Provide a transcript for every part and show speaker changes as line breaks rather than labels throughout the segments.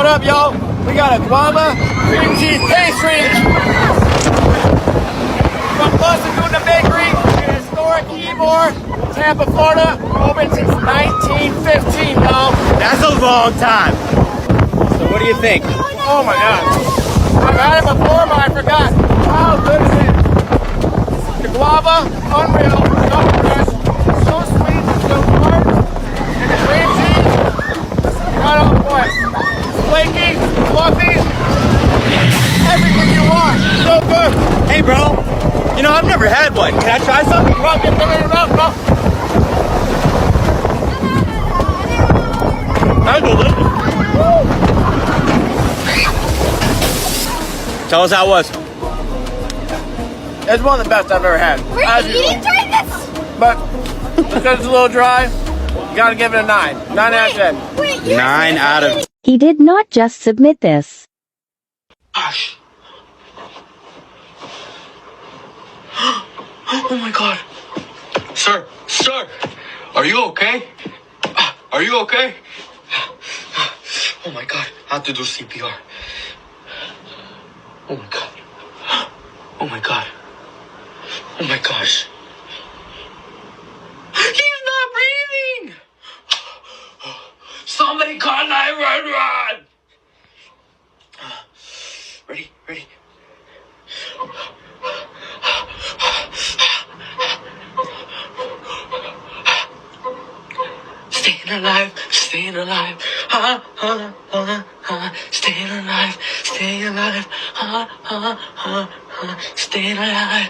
What up, y'all? We got a guava cream cheese pastry from Luna Bakery in historic Ybor, Tampa, Florida. Open since 1915, y'all.
That's a long time. So what do you think?
Oh my God. I've had it before, but I forgot how good it is. The guava, unreal, so fresh, so sweet, so hard, and the cream cheese, right on point. Flaky, fluffy, everything you want. So good.
Hey, bro. You know, I've never had one. Can I try something?
Come on, get them in your mouth, bro.
That's delicious. Tell us how it was.
It's one of the best I've ever had.
Were you eating during this?
But because it's a little dry, you gotta give it a 9. 9 out of 10.
Wait,
9 out of...
He did not just submit this.
Gosh. Oh my God. Sir, are you okay? Are you okay? Oh my God, I have to do CPR. Oh my God. Oh my God. Oh my gosh. He's not breathing! Somebody call 911! Ready? Staying alive. Staying alive. Staying alive. Staying alive.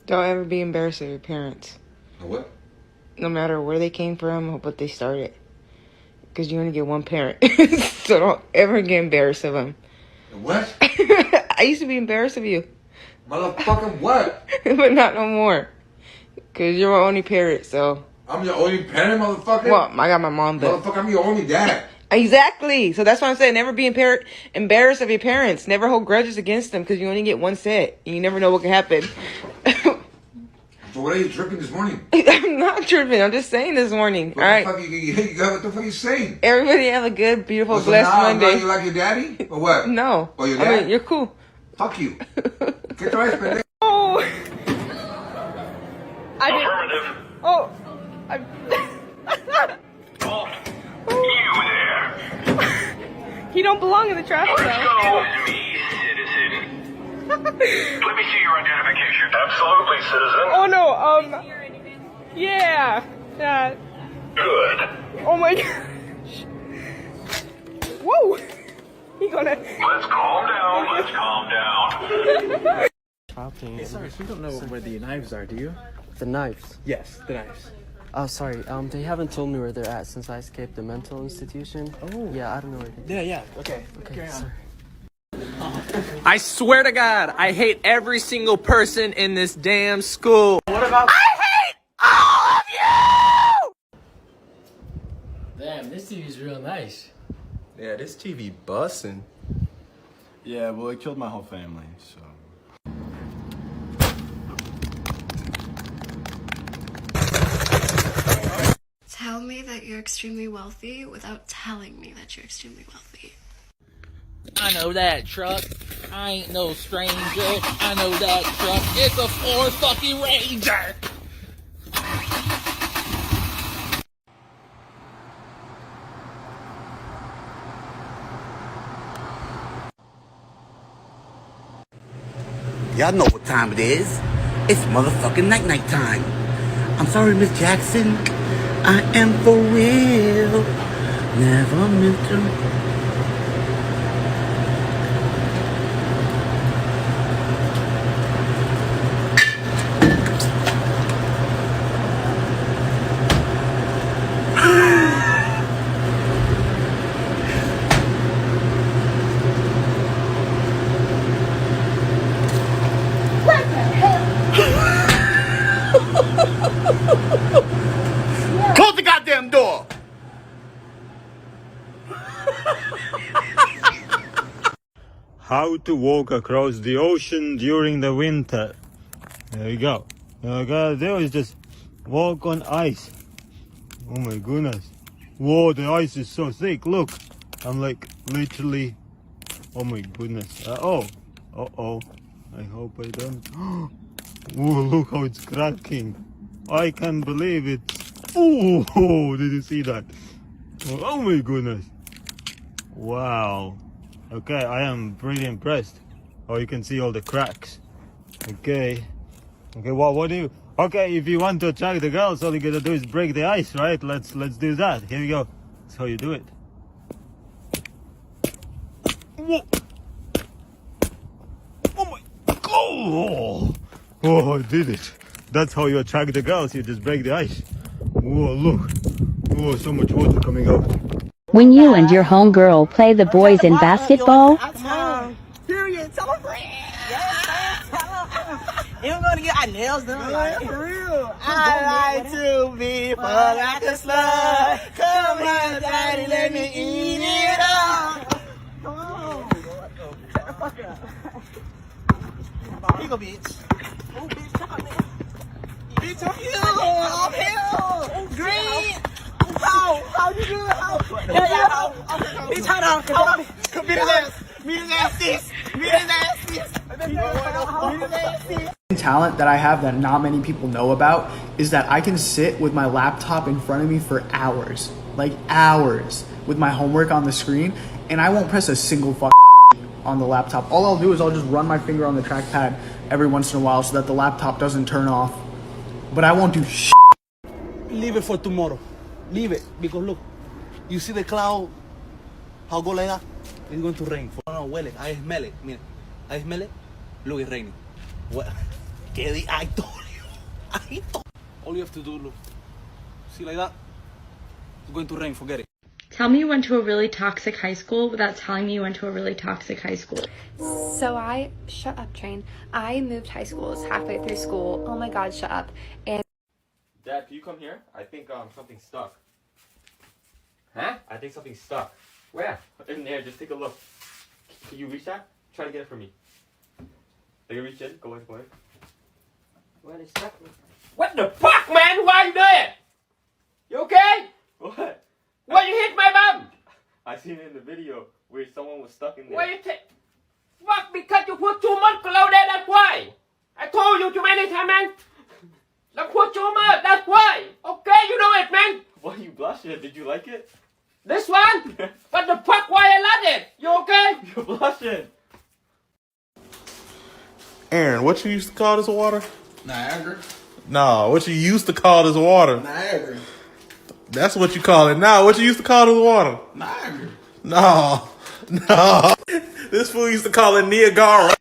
Don't ever be embarrassed of your parents.
What?
No matter where they came from or what they started. Because you only get one parent. So don't ever get embarrassed of them.
What?
I used to be embarrassed of you.
Motherfucking what?
But not no more. Because you're my only parent, so.
I'm your only parent, motherfucker?
Well, I got my mom, but.
Motherfucker, I'm your only dad.
Exactly. So that's what I'm saying. Never be embarrassed of your parents. Never hold grudges against them because you only get one set. And you never know what can happen.
So what are you tripping this morning?
I'm not tripping. I'm just saying this morning.
What
all right.
What the fuck are you saying?
Everybody have a good, beautiful,
So
blessed
now
Monday.
you like your daddy? Or what?
No.
Or your
I
dad?
mean, you're cool.
Fuck you. Get your ass back.
Oh. I didn't.
Affirmative.
Oh.
Oh, you there.
He don't belong in the traffic
Let's
zone.
go with me, citizen. Let me see your identification. Absolutely, citizen.
Oh no. Yeah.
Good.
Oh my gosh. Whoa. He gonna.
Let's calm down.
Hey, sorry, we don't know where the knives are, do you?
The knives?
Yes, the knives.
Oh, sorry. They haven't told me where they're at since I escaped the mental institution.
Oh.
Yeah, I don't know where they are.
Yeah, okay.
Okay, sorry.
I swear to God, I hate every single person in this damn school. What about... I hate all of you!
Damn, this TV's real nice.
Yeah, this TV bussin'.
Yeah, well, it killed my whole family, so...
Tell me that you're extremely wealthy without telling me that you're extremely wealthy.
I know that truck. I ain't no stranger. I know that truck. It's a Ford fucking Ranger.
Y'all know what time it is. It's motherfucking night time. I'm sorry, Miss Jackson. I am for real. Never meant to. Close the goddamn door!
How to walk across the ocean during the winter. There you go. There is just walk on ice. Oh my goodness. Whoa, the ice is so thick. Look, I'm like literally. Oh my goodness. Uh-oh. I hope I don't. Whoa, look how it's cracking. I can't believe it. Oh, did you see that? Oh my goodness. Wow. Okay, I am pretty impressed. Oh, you can see all the cracks. Okay, well, what do you... Okay, if you want to attract the girls, all you gotta do is break the ice, right? Let's do that. Here we go. That's how you do it. Whoa. Oh my... Oh, I did it. That's how you attract the girls. You just break the ice. Whoa, look. Whoa, so much water coming out.
When you and your homegirl play the boys in basketball,
Period. Tell a friend. Yes, tell her. You're gonna get our nails done. Like, for real. I like to be fucked like a slut. Come here, daddy, let me eat it up. Come on. Shut the fuck up. Here you go, bitch. Oh, bitch, come on, man. Bitch, I'm here. I'm here. Green. How you do it? How? Bitch, hold on. Come beat his ass. Beat his ass, sis. Beat his ass, sis. Beat his ass, sis.
Talent that I have that not many people know about is that I can sit with my laptop in front of me for hours, like hours, with my homework on the screen, and I won't press a single on the laptop. All I'll do is I'll just run my finger on the trackpad every once in a while so that the laptop doesn't turn off, but I won't do shit.
Leave it for tomorrow. Leave it, because look, you see the cloud, how go like that? It's going to rain. No, huele, I smell it, mira, I smell it, look, it's raining. What? I told you, all you have to do, look, see like that, it's going to rain, forget it.
Tell me you went to a really toxic high school without telling me you went to a really toxic high school.
So shut up, Train. I moved high schools halfway through school. Oh my God, shut up. And
Dad, can you come here? I think something's stuck. Huh? I think something's stuck. Where? In there, just take a look. Can you reach that? Try to get it for me. Take a reach in, go in. What is stuck? What the fuck, man? Why you doing it? You okay? What? Why you hit my mom? I seen it in the video where someone was stuck in there. Why you take? Fuck, because you put too much glue there, that's why. I told you too many times, man. I put too much, that's why. Okay, you know it, man. Why you blushing? Did you like it? This one? What the fuck, why I love it? You okay? You're blushing.
Aaron, what you used to call this water?
Niagara.
No, what you used to call this water?
Niagara.
That's what you call it now. What you used to call this water?
Niagara.
No. This fool used to call it Niagara.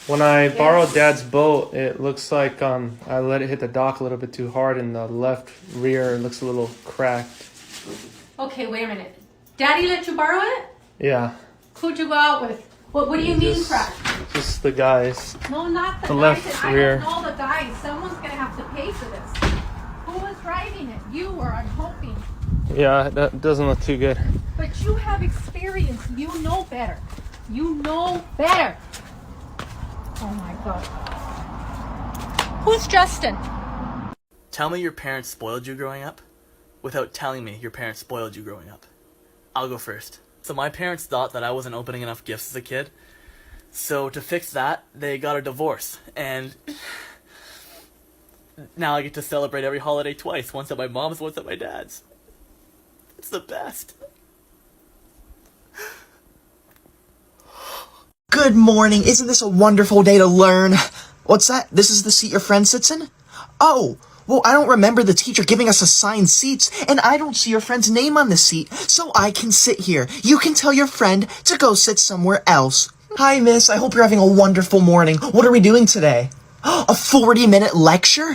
When I borrowed Dad's boat, it looks like I let it hit the dock a little bit too hard, and the left rear looks a little cracked.
Okay, wait a minute. Daddy let you borrow it?
Yeah.
Who'd you go out with? What do you mean cracked?
Just the guys.
No, not the
The
guys.
left rear.
I don't know the guys. Someone's gonna have to pay for this. Who was driving it? You were, I'm hoping.
Yeah, that doesn't look too good.
But you have experience. You know better. You know better. Oh my God. Who's Justin?
Tell me your parents spoiled you growing up without telling me your parents spoiled you growing up. I'll go first. So my parents thought that I wasn't opening enough gifts as a kid. So to fix that, they got a divorce. And now I get to celebrate every holiday twice. Once at my mom's, once at my dad's. It's the best.
Good morning. Isn't this a wonderful day to learn? What's that? This is the seat your friend sits in? Oh, well, I don't remember the teacher giving us assigned seats, and I don't see your friend's name on the seat, so I can sit here. You can tell your friend to go sit somewhere else. Hi, miss. I hope you're having a wonderful morning. What are we doing today? A 40-minute lecture?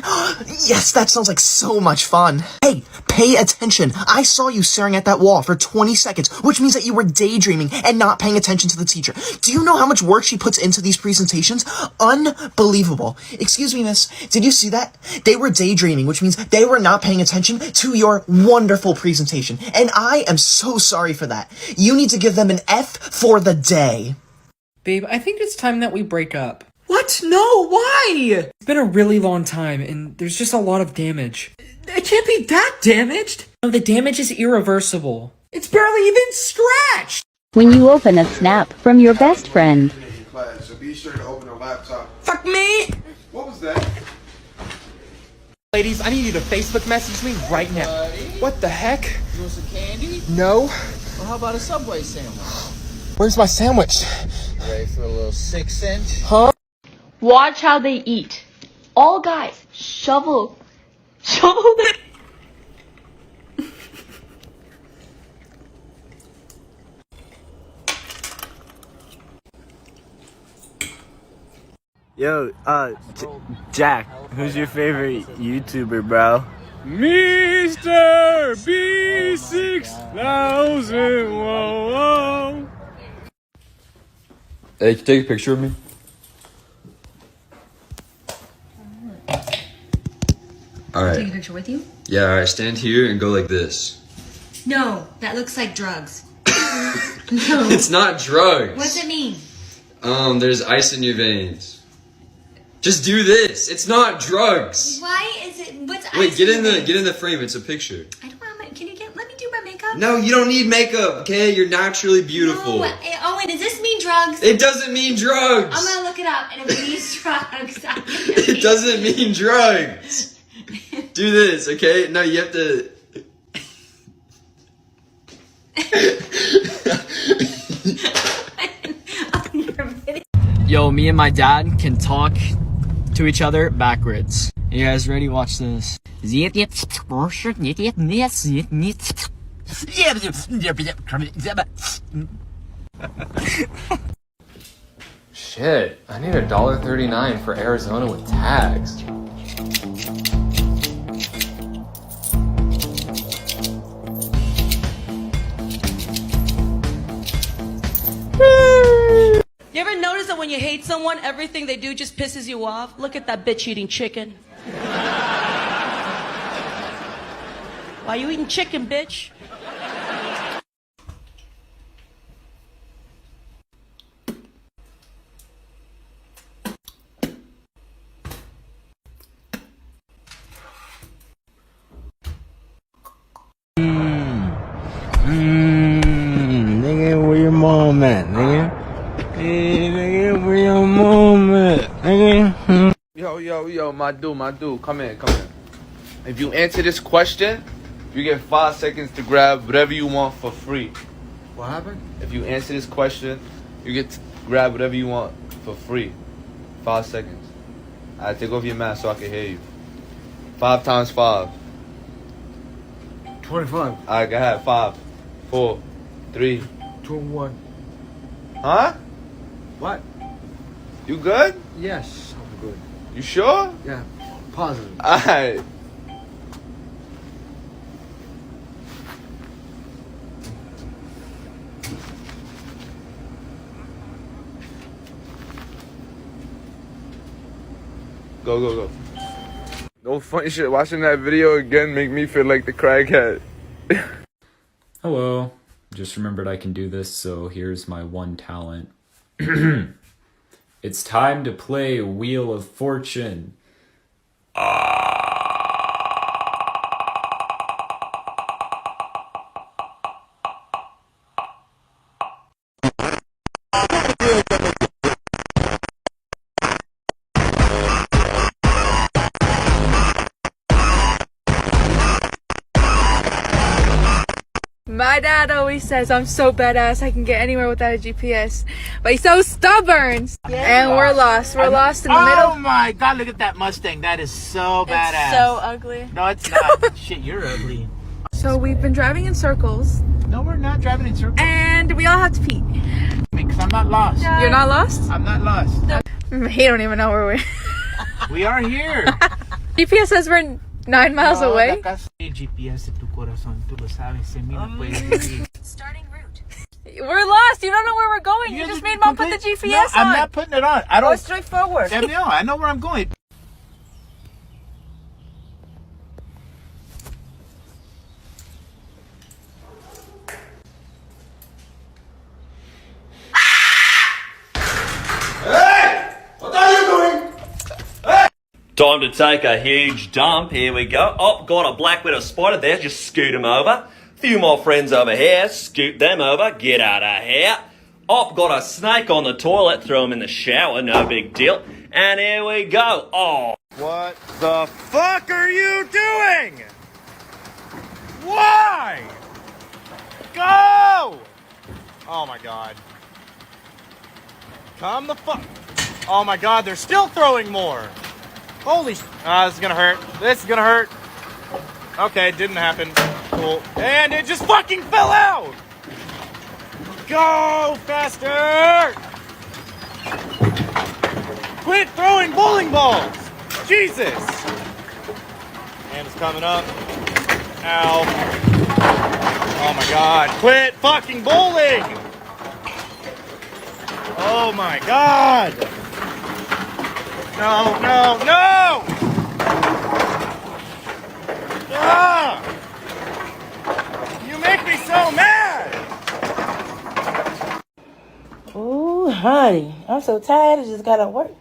Yes, that sounds like so much fun. Hey, pay attention. I saw you staring at that wall for 20 seconds, which means that you were daydreaming and not paying attention to the teacher. Do you know how much work she puts into these presentations? Unbelievable. Excuse me, miss. Did you see that? They were daydreaming, which means they were not paying attention to your wonderful presentation. And I am so sorry for that. You need to give them an F for the day.
Babe, I think it's time that we break up. What? No, why? It's been a really long time, and there's just a lot of damage. It can't be that damaged! No, the damage is irreversible. It's barely even scratched!
When you open a snap from your best friend.
Class, so be sure to open a laptop.
Fuck me!
What was that?
Ladies, I need you to Facebook message me right now. What the heck?
You want some candy?
No.
Well, how about a Subway sandwich?
Where's my sandwich?
Ready for a little 6-inch?
Huh?
Watch how they eat. All guys, shovel the...
Yo, Jack, who's your favorite YouTuber, bro?
Mr. B6000. Whoa, whoa.
Hey, can you take a picture of me? Alright.
Take a picture with you?
Yeah, alright, stand here and go like this.
No, that looks like drugs. No.
It's not drugs.
What's it mean?
There's ice in your veins. Just do this. It's not drugs.
Why is it? What's
Wait, get in the frame. It's a picture.
I don't have my. Can you let me do my makeup?
No, you don't need makeup, okay? You're naturally beautiful.
No, Owen, does this mean drugs?
It doesn't mean drugs.
I'm gonna look it up, and if it means drugs,
It doesn't mean drugs. Do this, okay? No, you have to.
Yo, me and my dad can talk to each other backwards. You guys ready? Watch this.
Shit, I need $1.39 for Arizona with tags.
You ever notice that when you hate someone, everything they do just pisses you off? Look at that bitch eating chicken. Why you eating chicken, bitch?
Nigga, where your mom at, nigga? Hey, nigga, where your mom at, nigga?
Yo, my dude, come in. If you answer this question, you get 5 seconds to grab whatever you want for free.
What happened?
If you answer this question, you get to grab whatever you want for free. 5 seconds. Alright, take off your mask so I can hear you. 5 times 5.
25.
Alright, go ahead. 5, 4, 3,
2, 1.
Huh?
What?
You good?
Yes, I'm good.
You sure?
Yeah, positive.
Alright. Go. No funny shit. Watching that video again make me feel like the crackhead.
Hello. Just remembered I can do this, so here's my one talent. It's time to play Wheel of Fortune.
My dad always says I'm so badass I can get anywhere without a GPS, but he's so stubborn. And we're lost. We're lost in the middle.
Oh my god, look at that Mustang. That is so badass.
It's so ugly.
No, it's not. Shit, you're ugly.
So we've been driving in circles.
No, we're not driving in circles.
And we all have to pee.
Because I'm not lost.
You're not lost?
I'm not lost.
He don't even know where we're.
We are here.
GPS says we're 9 miles away.
GPS de tu corazón, tú lo sabes, sin mí no puedes vivir.
Starting route. We're lost. You don't know where we're going. You just made Mom put the GPS
No,
on.
I'm not putting it on. I don't.
Go straight forward.
No, I know where I'm going.
Time to take a huge dump. Here we go. Oh, got a black widow spider there. Just scoot him over. Few more friends over here. Scoot them over. Get out of here. Oh, got a snake on the toilet. Throw him in the shower. No big deal. And here we go. Oh.
What the fuck are you doing? Why? Go! Oh my god. Come the fuck. Oh my god, they're still throwing more. Holy this is gonna hurt. This is gonna hurt. Okay, didn't happen. Cool. And it just fucking fell out! Go faster! Quit throwing bowling balls! Jesus! And it's coming up. Ow. Oh my god. Quit fucking bowling! Oh my god! No, no, no! Ah! You make me so mad!
Ooh, honey, I'm so tired. I just gotta work.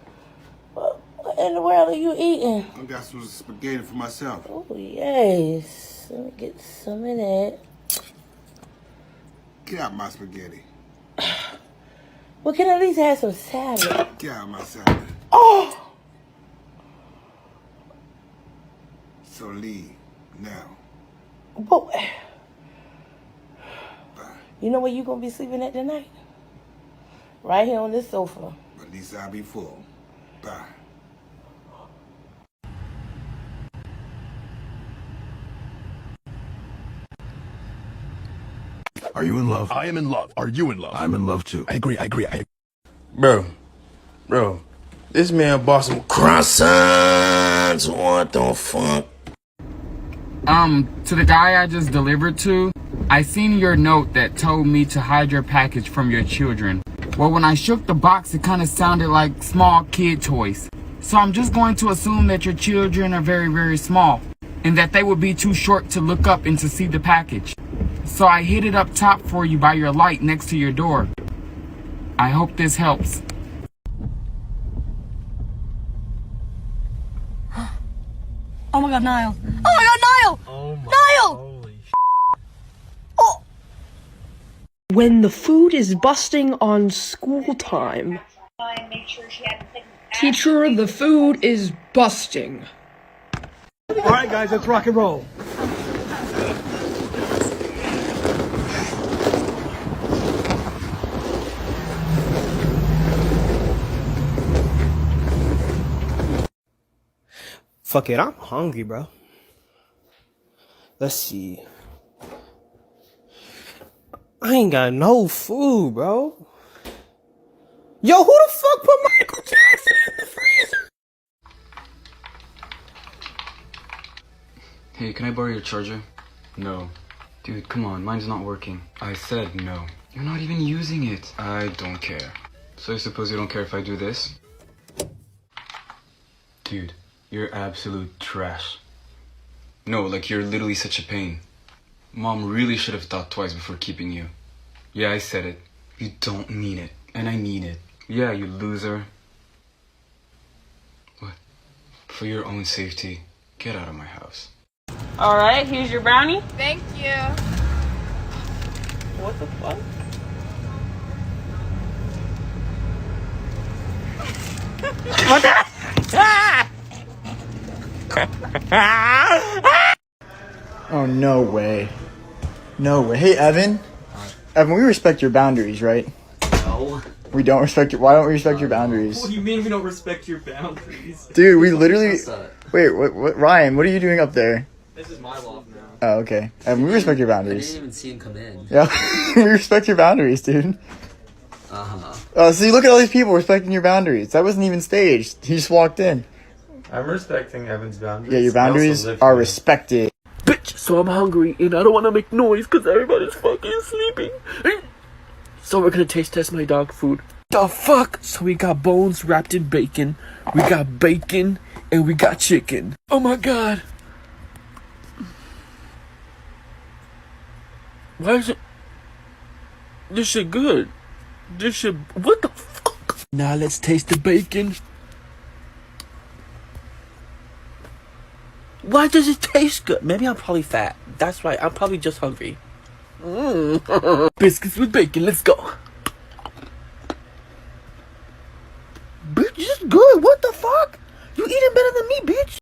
What in the world are you eating?
I got some spaghetti for myself.
Oh, yes. Let me get some of that.
Get out my spaghetti.
Well, can I at least have some salad?
Get out my salad.
Oh!
So leave now.
But, you know where you gonna be sleeping at tonight? Right here on this sofa.
But at least I'll be full. Bye.
Are you in love? I am in love. Are you in love? I'm in love too. I agree.
Bro, this man bought some croissants. What the fuck?
To the guy I just delivered to, I seen your note that told me to hide your package from your children. Well, when I shook the box, it kind of sounded like small kid toys. So I'm just going to assume that your children are very, very small, and that they would be too short to look up and to see the package. So I hid it up top for you by your light next to your door. I hope this helps.
Oh my god, Niall. Oh my god, Niall!
Oh my.
Niall!
Holy
Oh!
When the food is busting on school time. Teacher, the food is busting.
Alright guys, let's rock and roll.
Fuck it, I'm hungry, bro. Let's see. I ain't got no food, bro. Yo, who the fuck put Michael Jackson in the freezer?
Hey, can I borrow your charger? No. Dude, come on, mine's not working. I said no. You're not even using it. I don't care. So I suppose you don't care if I do this? Dude, you're absolute trash. No, like you're literally such a pain. Mom really should have thought twice before keeping you. Yeah, I said it. You don't mean it. And I mean it. Yeah, you loser. What? For your own safety, get out of my house.
Alright, here's your brownie.
Thank you.
What the fuck?
What the?
Oh, no way. No way. Hey, Evan. Evan, we respect your boundaries, right?
No.
We don't respect your... Why don't we respect your boundaries?
What do you mean we don't respect your boundaries?
Dude, we literally... Wait, what? Ryan, what are you doing up there?
This is my loft now.
Oh, okay. Evan, we respect your
I
boundaries.
didn't even see him come in.
Yeah, we respect your boundaries, dude.
Uh-huh.
Oh, see, look at all these people respecting your boundaries. That wasn't even staged. He just walked in.
I'm respecting Evan's boundaries.
Yeah, your boundaries are respected.
Bitch, so I'm hungry and I don't want to make noise because everybody's fucking sleeping. So we're gonna taste test my dog food. The fuck? So we got bones wrapped in bacon, we got bacon, and we got chicken. Oh my god. Why is it? This shit good. This shit, what the fuck? Now let's taste the bacon. Why does it taste good? Maybe I'm probably fat. That's right, I'm probably just hungry. Biscuits with bacon, let's go. Bitch, this is good. What the fuck? You eating better than me, bitch.